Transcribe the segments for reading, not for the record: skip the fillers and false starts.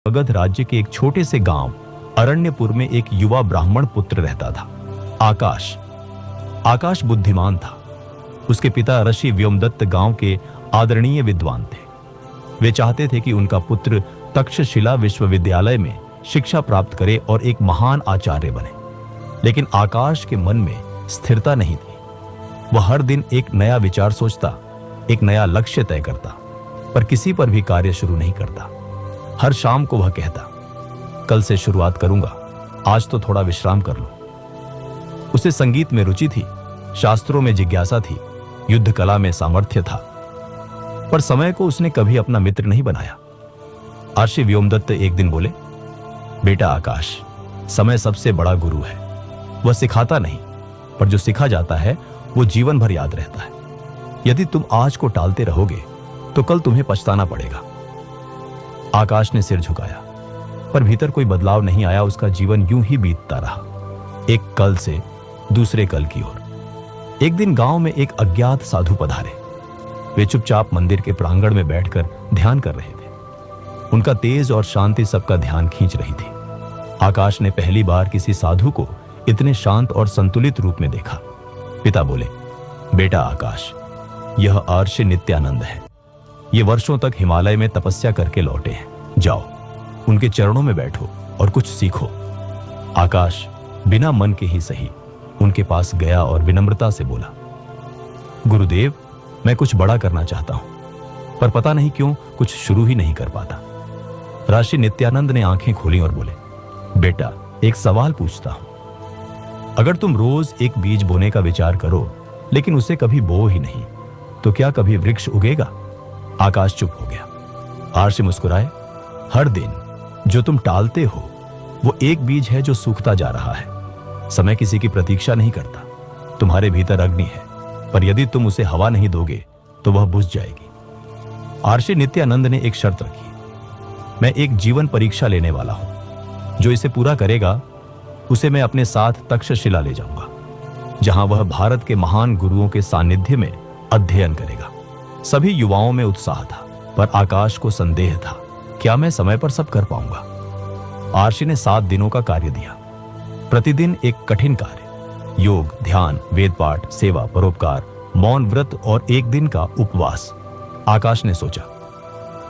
मगध राज्य के एक छोटे से गांव अरण्यपुर में एक युवा ब्राह्मण पुत्र रहता था, आकाश। आकाश बुद्धिमान था। उसके पिता ऋषि व्योमदत्त गांव के आदरणीय विद्वान थे। वे चाहते थे कि उनका पुत्र तक्षशिला विश्वविद्यालय में शिक्षा प्राप्त करे और एक महान आचार्य बने। लेकिन आकाश के मन में स्थिरता नहीं थी। वह हर दिन एक नया विचार सोचता, एक नया लक्ष्य तय करता, पर किसी पर भी कार्य शुरू नहीं करता। हर शाम को वह कहता, कल से शुरुआत करूंगा, आज तो थोड़ा विश्राम कर लो। उसे संगीत में रुचि थी, शास्त्रों में जिज्ञासा थी, युद्ध कला में सामर्थ्य था, पर समय को उसने कभी अपना मित्र नहीं बनाया। ऋषि व्योमदत्त एक दिन बोले, बेटा आकाश, समय सबसे बड़ा गुरु है। वह सिखाता नहीं, पर जो सिखा जाता है वो जीवन भर याद रहता है। यदि तुम आज को टालते रहोगे तो कल तुम्हें पछताना पड़ेगा। आकाश ने सिर झुकाया, पर भीतर कोई बदलाव नहीं आया। उसका जीवन यूं ही बीतता रहा, एक कल से दूसरे कल की ओर। एक दिन गांव में एक अज्ञात साधु पधारे। वे चुपचाप मंदिर के प्रांगण में बैठकर ध्यान कर रहे थे। उनका तेज और शांति सबका ध्यान खींच रही थी। आकाश ने पहली बार किसी साधु को इतने शांत और संतुलित रूप में देखा। पिता बोले, बेटा आकाश, यह ऋषि नित्यानंद है। ये वर्षों तक हिमालय में तपस्या करके लौटे हैं। जाओ, उनके चरणों में बैठो और कुछ सीखो। आकाश बिना मन के ही सही उनके पास गया और विनम्रता से बोला, गुरुदेव, मैं कुछ बड़ा करना चाहता हूं, पर पता नहीं क्यों कुछ शुरू ही नहीं कर पाता। ऋषि नित्यानंद ने आंखें खोली और बोले, बेटा, एक सवाल पूछता हूं। अगर तुम रोज एक बीज बोने का विचार करो लेकिन उसे कभी बो ही नहीं, तो क्या कभी वृक्ष उगेगा? आकाश चुप हो गया। ऋषि मुस्कुराए, हर दिन जो तुम टालते हो वो एक बीज है जो सूखता जा रहा है। समय किसी की प्रतीक्षा नहीं करता। तुम्हारे भीतर अग्नि है, पर यदि तुम उसे हवा नहीं दोगे तो वह बुझ जाएगी। ऋषि नित्यानंद ने एक शर्त रखी, मैं एक जीवन परीक्षा लेने वाला हूं। जो इसे पूरा करेगा उसे मैं अपने साथ तक्षशिला ले जाऊंगा, जहां वह भारत के महान गुरुओं के सानिध्य में अध्ययन करेगा। सभी युवाओं में उत्साह था, पर आकाश को संदेह था, क्या मैं समय पर सब कर पाऊंगा? ऋषि ने 7 दिनों का कार्य दिया। प्रतिदिन एक कठिन कार्य, योग, ध्यान, वेद पाठ, सेवा, परोपकार, मौन व्रत और एक दिन का उपवास। आकाश ने सोचा,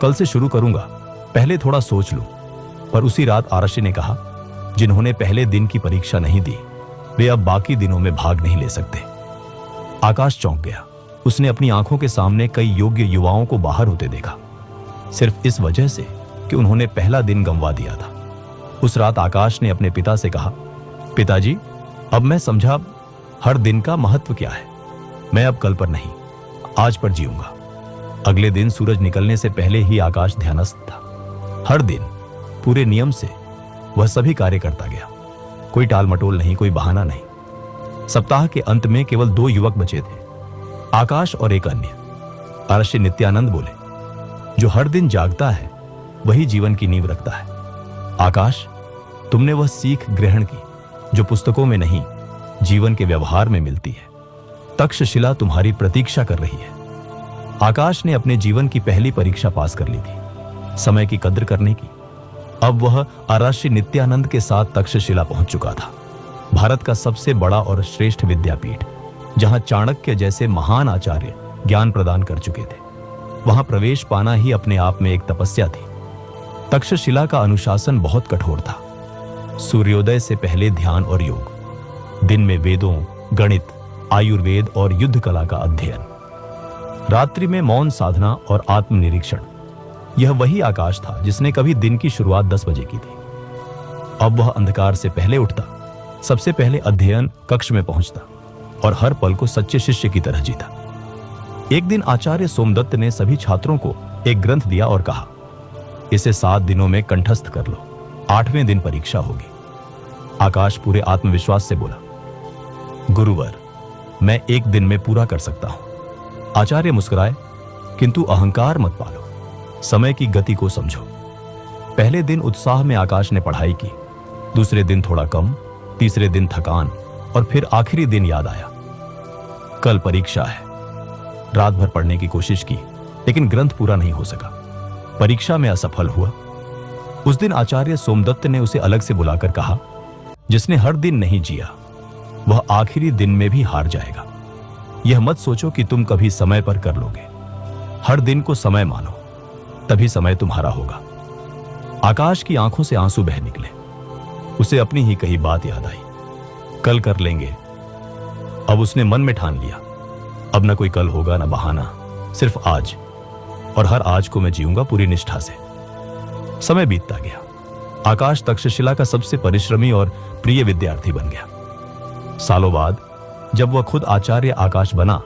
कल से शुरू करूंगा, पहले थोड़ा सोच लूं। पर उसी रात ऋषि ने कहा, जिन्होंने पहले दिन की परीक्षा नहीं दी वे अब बाकी दिनों में भाग नहीं ले सकते। आकाश चौंक गया। उसने अपनी आंखों के सामने कई योग्य युवाओं को बाहर होते देखा, सिर्फ इस वजह से कि उन्होंने पहला दिन गंवा दिया था। उस रात आकाश ने अपने पिता से कहा, पिताजी, अब मैं समझा हर दिन का महत्व क्या है। मैं अब कल पर नहीं, आज पर जीऊंगा। अगले दिन सूरज निकलने से पहले ही आकाश ध्यानस्थ था। हर दिन पूरे नियम से वह सभी कार्य करता गया। कोई टाल मटोल नहीं, कोई बहाना नहीं। सप्ताह के अंत में केवल 2 युवक बचे थे, आकाश और एक अन्य। ऋषि नित्यानंद बोले, जो हर दिन जागता है वही जीवन की नींव रखता है। आकाश, तुमने वह सीख ग्रहण की जो पुस्तकों में नहीं, जीवन के व्यवहार में मिलती है। तक्षशिला तुम्हारी प्रतीक्षा कर रही है। आकाश ने अपने जीवन की पहली परीक्षा पास कर ली थी, समय की कद्र करने की। अब वह ऋषि नित्यानंद के साथ तक्षशिला पहुंच चुका था, भारत का सबसे बड़ा और श्रेष्ठ विद्यापीठ, जहां चाणक्य जैसे महान आचार्य ज्ञान प्रदान कर चुके थे। वहां प्रवेश पाना ही अपने आप में एक तपस्या थी। तक्षशिला का अनुशासन बहुत कठोर था। सूर्योदय से पहले ध्यान और योग, दिन में वेदों, गणित, आयुर्वेद और युद्ध कला का अध्ययन, रात्रि में मौन साधना और आत्मनिरीक्षण। यह वही आकाश था जिसने कभी दिन की शुरुआत 10 बजे की थी। अब वह अंधकार से पहले उठता, सबसे पहले अध्ययन कक्ष में पहुंचता और हर पल को सच्चे शिष्य की तरह जीता। एक दिन आचार्य सोमदत्त ने सभी छात्रों को एक ग्रंथ दिया और कहा, इसे 7 दिनों में कंठस्थ कर लो, 8वें दिन परीक्षा होगी। आकाश पूरे आत्मविश्वास से बोला, गुरुवर, मैं 1 दिन में पूरा कर सकता हूं। आचार्य मुस्कुराए, किंतु अहंकार मत पालो, समय की गति को समझो। पहले दिन उत्साह में आकाश ने पढ़ाई की, दूसरे दिन थोड़ा कम, तीसरे दिन थकान और फिर आखिरी दिन याद आया, कल परीक्षा है। रात भर पढ़ने की कोशिश की, लेकिन ग्रंथ पूरा नहीं हो सका। परीक्षा में असफल हुआ। उस दिन आचार्य सोमदत्त ने उसे अलग से बुलाकर कहा, जिसने हर दिन नहीं जिया वह आखिरी दिन में भी हार जाएगा। यह मत सोचो कि तुम कभी समय पर कर लोगे। हर दिन को समय मानो, तभी समय तुम्हारा होगा। आकाश की आंखों से आंसू बह निकले। उसे अपनी ही कही बात याद आई, कल कर लेंगे। अब उसने मन में ठान लिया, अब न कोई कल होगा न बहाना, सिर्फ आज, और हर आज को मैं जीऊंगा पूरी निष्ठा से। समय बीतता गया। आकाश तक्षशिला का सबसे परिश्रमी और प्रिय विद्यार्थी बन गया। सालों बाद जब वह खुद आचार्य आकाश बना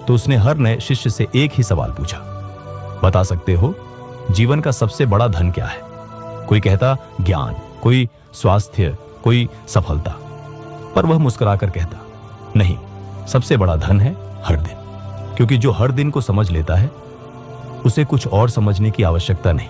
तो उसने हर नए शिष्य से एक ही सवाल पूछा, बता सकते हो जीवन का सबसे बड़ा धन क्या है? कोई कहता ज्ञान, कोई स्वास्थ्य, कोई सफलता, पर वह मुस्कुराकर कहता, नहीं, सबसे बड़ा धन है हर दिन, क्योंकि जो हर दिन को समझ लेता है उसे कुछ और समझने की आवश्यकता नहीं।